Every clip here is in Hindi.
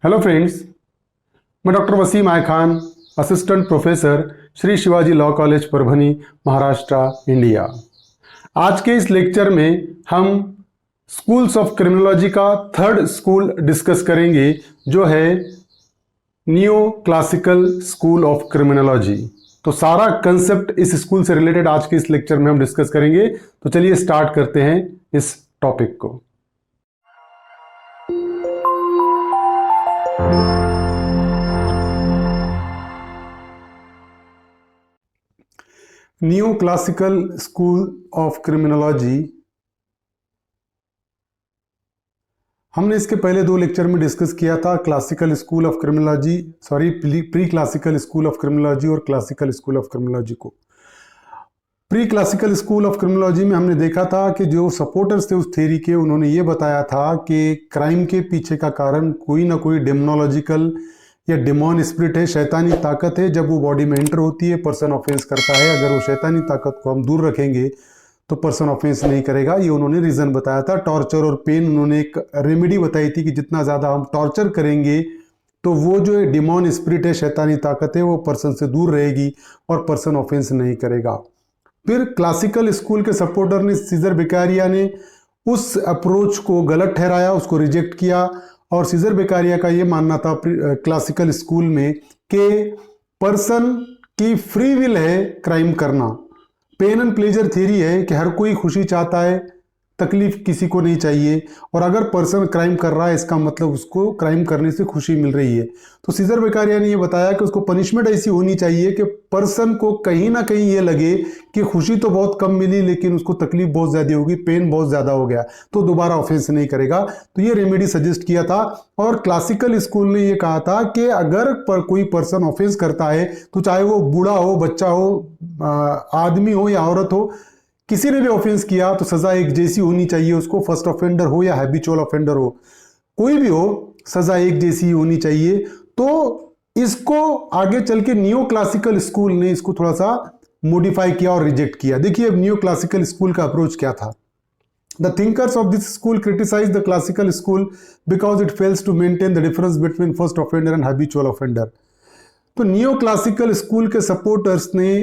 हेलो फ्रेंड्स, मैं doctor Wasim I Khan, assistant professor, Shri Shivaji law college Parbhani, Maharashtra, India. आज के इस लेक्चर में हम स्कूल्स ऑफ क्रिमिनोलॉजी का थर्ड स्कूल डिस्कस करेंगे, जो है neo classical school of criminology. तो सारा कंसेप्ट इस स्कूल से रिलेटेड आज के इस लेक्चर में हम डिस्कस करेंगे। तो चलिए स्टार्ट करते हैं इस टॉपिक को। Neo classical school of criminology हमने इसके पहले दो लेक्चर में डिस्कस किया था। Classical school of criminology, pre classical school of criminology और क्लासिकल स्कूल ऑफ क्रिमिनोलॉजी को। Pre classical school of criminology में हमने देखा था कि जो सपोर्टर्स थे उस थ्योरी के, उन्होंने ये बताया था कि क्राइम के पीछे का कारण कोई ना कोई डेमोनोलॉजिकल या डेमोन स्पिरिट है, शैतानी ताकत है। जब वो बॉडी में एंटर होती है, पर्सन ऑफेंस करता है। अगर वो शैतानी ताकत को हम दूर रखेंगे तो पर्सन ऑफेंस नहीं करेगा। ये उन्होंने रीजन बताया था। टॉर्चर और पेन, उन्होंने एक रेमेडी बताई थी कि जितना ज़्यादा हम टॉर्चर करेंगे तो वो जो डेमोन स्पिरिट है, शैतानी ताकत है, वो पर्सन से दूर रहेगी और पर्सन ऑफेंस नहीं करेगा। फिर क्लासिकल स्कूल के सपोर्टर ने, सीजर बेकारिया ने उस अप्रोच को गलत ठहराया, उसको रिजेक्ट किया। और सीजर बेकारिया का ये मानना था क्लासिकल स्कूल में कि पर्सन की फ्री विल है क्राइम करना। पेन एंड प्लेजर थ्योरी है कि हर कोई खुशी चाहता है, तकलीफ किसी को नहीं चाहिए। और अगर पर्सन क्राइम कर रहा है, इसका मतलब उसको क्राइम करने से खुशी मिल रही है। तो सीजर बेकारिया ने ये बताया कि उसको पनिशमेंट ऐसी होनी चाहिए कि पर्सन को कहीं ना कहीं ये लगे कि खुशी तो बहुत कम मिली, लेकिन उसको तकलीफ बहुत ज़्यादा होगी, पेन बहुत ज़्यादा हो गया, तो दोबारा ऑफेंस नहीं करेगा। तो ये रेमेडी सजेस्ट किया था। और क्लासिकल स्कूल ने ये कहा था कि अगर कोई पर्सन ऑफेंस करता है, तो चाहे वो बूढ़ा हो, बच्चा हो, आदमी हो या औरत हो, किसी ने भी ऑफेंस किया तो सजा एक जैसी होनी चाहिए उसको। फर्स्ट ऑफेंडर हो या हैबिचुअल ऑफेंडर हो, कोई भी हो, सजा एक जैसी होनी चाहिए। तो इसको आगे चल के नियो क्लासिकल स्कूल ने इसको थोड़ा सा मॉडिफाई किया और रिजेक्ट किया। देखिए अब नियो क्लासिकल स्कूल का अप्रोच क्या था। The thinkers of this school criticize the classical school because it fails to maintain the difference between first offender and habitual offender. तो नियो क्लासिकल स्कूल के सपोर्टर्स ने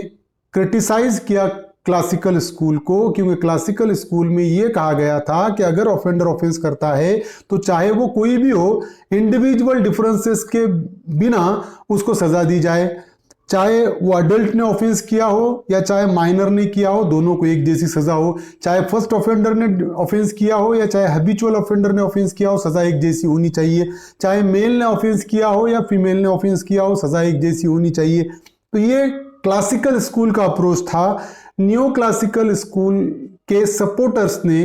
क्रिटिसाइज किया क्लासिकल स्कूल को, क्योंकि क्लासिकल स्कूल में यह कहा गया था कि अगर ऑफेंडर ऑफेंस करता है तो चाहे वो कोई भी हो, इंडिविजुअल डिफरेंसेस के बिना उसको सजा दी जाए। चाहे वो अडल्ट ने ऑफेंस किया हो या चाहे माइनर ने किया हो, दोनों को एक जैसी सजा हो। चाहे फर्स्ट ऑफेंडर ने ऑफेंस किया हो या चाहे हैबिचुअल ऑफेंडर ने ऑफेंस किया हो, सजा एक जैसी होनी चाहिए। चाहे मेल ने ऑफेंस किया हो या फीमेल ने ऑफेंस किया हो, सजा एक जैसी होनी चाहिए। तो ये क्लासिकल स्कूल का अप्रोच था। न्यू क्लासिकल स्कूल के सपोर्टर्स ने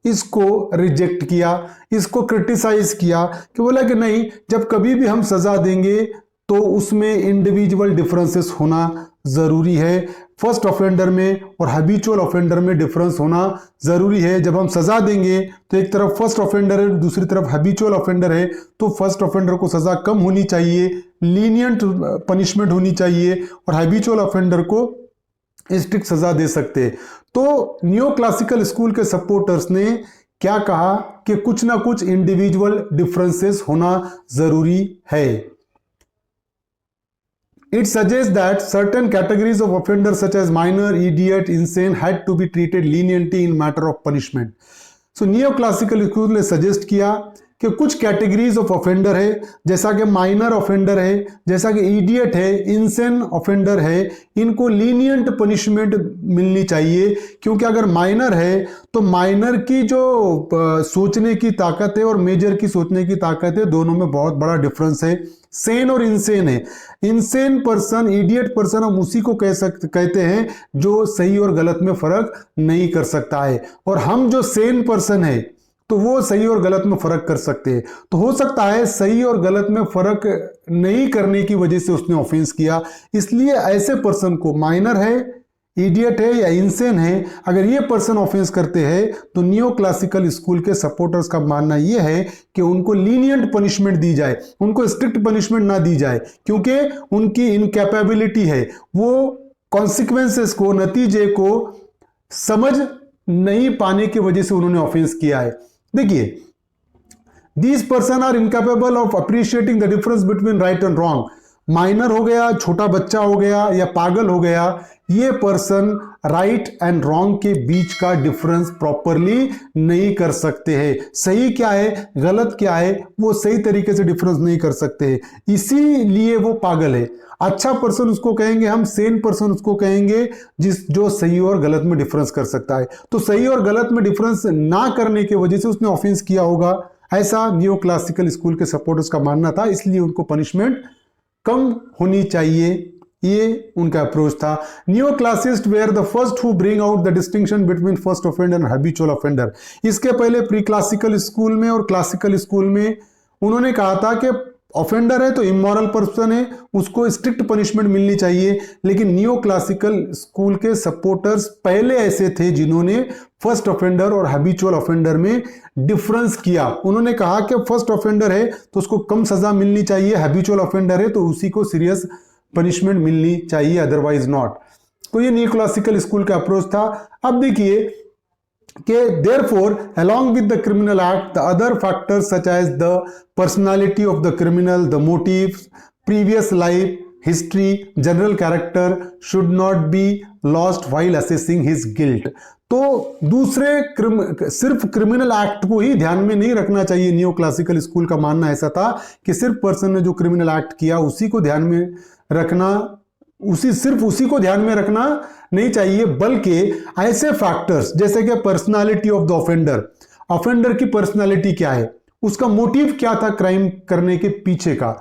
इसको रिजेक्ट किया, इसको क्रिटिसाइज किया, कि बोला कि नहीं, जब कभी भी हम सजा देंगे तो उसमें इंडिविजुअल डिफरेंसेस होना जरूरी है। फर्स्ट ऑफेंडर में और हैबिचुअल ऑफेंडर में डिफरेंस होना जरूरी है। जब हम सजा देंगे तो एक तरफ फर्स्ट ऑफेंडर है, दूसरी तरफ हैबिचुअल ऑफेंडर है, तो फर्स्ट ऑफेंडर को सजा कम होनी चाहिए, लीनियंट पनिशमेंट होनी चाहिए, और हैबिचुअल ऑफेंडर को स्ट्रिक्ट सजा दे सकते। तो न्यू क्लासिकल स्कूल के सपोर्टर्स ने क्या कहा कि कुछ ना कुछ इंडिविजुअल डिफरेंसेस होना जरूरी है। It suggests that certain categories of offenders such as minor, idiot, insane had to be treated leniently in matter of punishment. So neoclassical school ने सजेस्ट किया कि कुछ कैटेगरीज ऑफ ऑफेंडर है, जैसा कि माइनर ऑफेंडर है, जैसा कि इडियट है, इंसेन ऑफेंडर है, इनको लीनियंट पनिशमेंट मिलनी चाहिए। क्योंकि अगर माइनर है तो माइनर की जो सोचने की ताकत है और मेजर की सोचने की ताकत है, दोनों में बहुत बड़ा डिफरेंस है। सेन और इंसेन है। इंसेन पर्सन, इडियट पर्सन, हम उसी को कहते हैं जो सही और गलत में फर्क नहीं कर सकता है। और हम जो सेन पर्सन है तो वो सही और गलत में फर्क कर सकते हैं। तो हो सकता है सही और गलत में फर्क नहीं करने की वजह से उसने ऑफेंस किया, इसलिए ऐसे पर्सन को, माइनर है, इडियट है या इंसेन है, अगर ये पर्सन ऑफेंस करते हैं तो नियो क्लासिकल स्कूल के सपोर्टर्स का मानना यह है कि उनको लीनियंट पनिशमेंट दी जाए, उनको स्ट्रिक्ट पनिशमेंट ना दी जाए, क्योंकि उनकी इनकैपेबिलिटी है, वो कॉन्सिक्वेंसेस को, नतीजे को समझ नहीं पाने की वजह से उन्होंने ऑफेंस किया है। देखिए, these person are incapable of appreciating the difference between right and wrong. Minor हो गया, छोटा बच्चा हो गया या पागल हो गया, ये पर्सन राइट एंड रॉन्ग के बीच का डिफरेंस प्रॉपरली नहीं कर सकते हैं। सही क्या है गलत क्या है वो सही तरीके से डिफरेंस नहीं कर सकते हैं, इसीलिए वो पागल है। अच्छा पर्सन उसको कहेंगे हम, सेन पर्सन उसको कहेंगे जो सही और गलत में डिफरेंस कर सकता है। तो सही और गलत में डिफरेंस ना करने की वजह से उसने ऑफेंस किया होगा, ऐसा न्यू क्लासिकल स्कूल के सपोर्टर्स का मानना था, इसलिए उनको पनिशमेंट कम होनी चाहिए, ये उनका अप्रोच था। Neo classist were the first who bring out the distinction between first offender and habitual offender. इसके पहले प्री क्लासिकल स्कूल में और क्लासिकल स्कूल में उन्होंने कहा था कि ऑफेंडर है तो इमोरल पर्सन है, उसको स्ट्रिक्ट पनिशमेंट मिलनी चाहिए। लेकिन न्यू क्लासिकल स्कूल के सपोर्टर्स पहले ऐसे थे जिन्होंने फर्स्ट ऑफेंडर और हैबिचुअल ऑफेंडर में डिफरेंस किया। उन्होंने कहा कि फर्स्ट ऑफेंडर है तो उसको कम सजा मिलनी चाहिए, हैबिचुअल ऑफेंडर है तो उसी को सीरियस पनिशमेंट मिलनी चाहिए, अदरवाइज नॉट। तो ये न्यू क्लासिकल स्कूल का अप्रोच था। अब देखिए कि therefore along with the criminal act the other factors such as the personality of the criminal, the motives, previous life history, general character should not be lost while assessing his guilt। तो दूसरे सिर्फ क्रिमिनल एक्ट को ही ध्यान में नहीं रखना चाहिए। न्यू क्लासिकल स्कूल का मानना ऐसा था कि सिर्फ पर्सन ने जो क्रिमिनल एक्ट किया उसी को ध्यान में रखना, सिर्फ उसी को ध्यान में रखना नहीं चाहिए, बल्कि ऐसे फैक्टर्स जैसे कि personality of the offender, offender की पर्सनालिटी क्या है, उसका मोटिव क्या था क्राइम करने के पीछे का,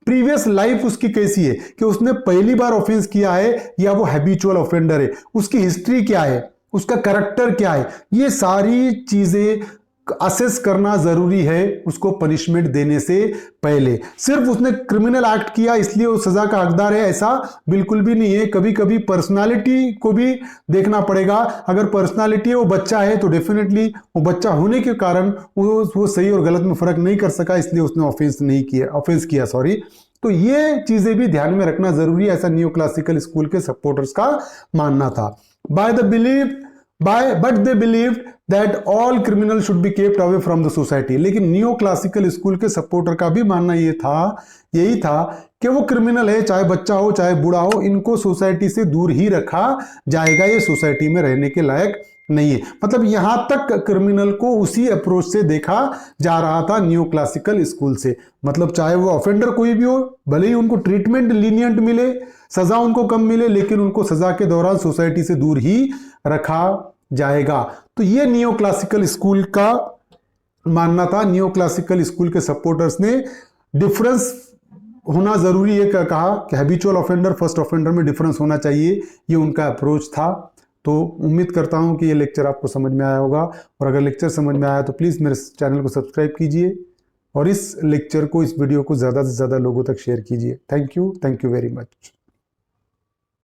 प्रीवियस लाइफ उसकी कैसी है कि उसने पहली बार ऑफेंस किया है या वो हैबिचुअल ऑफेंडर है, उसकी हिस्ट्री क्या है, उसका कैरेक्टर क्या है, ये सारी चीजें असेस करना जरूरी है उसको पनिशमेंट देने से पहले। सिर्फ उसने क्रिमिनल एक्ट किया इसलिए वो सजा का हकदार है ऐसा बिल्कुल भी नहीं है। कभी कभी पर्सनालिटी को भी देखना पड़ेगा। अगर पर्सनालिटी वो बच्चा है तो डेफिनेटली वो बच्चा होने के कारण वो सही और गलत में फर्क नहीं कर सका, इसलिए उसने ऑफेंस किया। तो ये चीजें भी ध्यान में रखना जरूरी है, ऐसा न्यू क्लासिकल स्कूल के सपोर्टर्स का मानना था। But they believed that all criminal should be kept away from the society. लेकिन न्यू क्लासिकल स्कूल के सपोर्टर का भी मानना यही था कि वो क्रिमिनल है, चाहे बच्चा हो चाहे बूढ़ा हो, इनको सोसाइटी से दूर ही रखा जाएगा, ये सोसाइटी में रहने के लायक नहीं है। मतलब यहां तक क्रिमिनल को उसी अप्रोच से देखा जा रहा था न्यू क्लासिकल स्कूल से। मतलब चाहे वो ऑफेंडर कोई भी हो, भले ही उनको ट्रीटमेंट लीनियंट मिले, सजा उनको कम मिले, लेकिन उनको सजा के दौरान सोसाइटी से दूर ही रखा जाएगा। तो ये न्यू क्लासिकल स्कूल का मानना था। न्यू क्लासिकल स्कूल के सपोर्टर्स ने डिफरेंस होना जरूरी है कहा कि हैबिचुअल ऑफेंडर फर्स्ट ऑफेंडर में डिफरेंस होना चाहिए, ये उनका अप्रोच था। तो उम्मीद करता हूं कि ये लेक्चर आपको समझ में आया होगा, और अगर लेक्चर समझ में आया तो प्लीज़ मेरे चैनल को सब्सक्राइब कीजिए और इस लेक्चर को, इस वीडियो को ज़्यादा से ज़्यादा लोगों तक शेयर कीजिए। Thank you very much.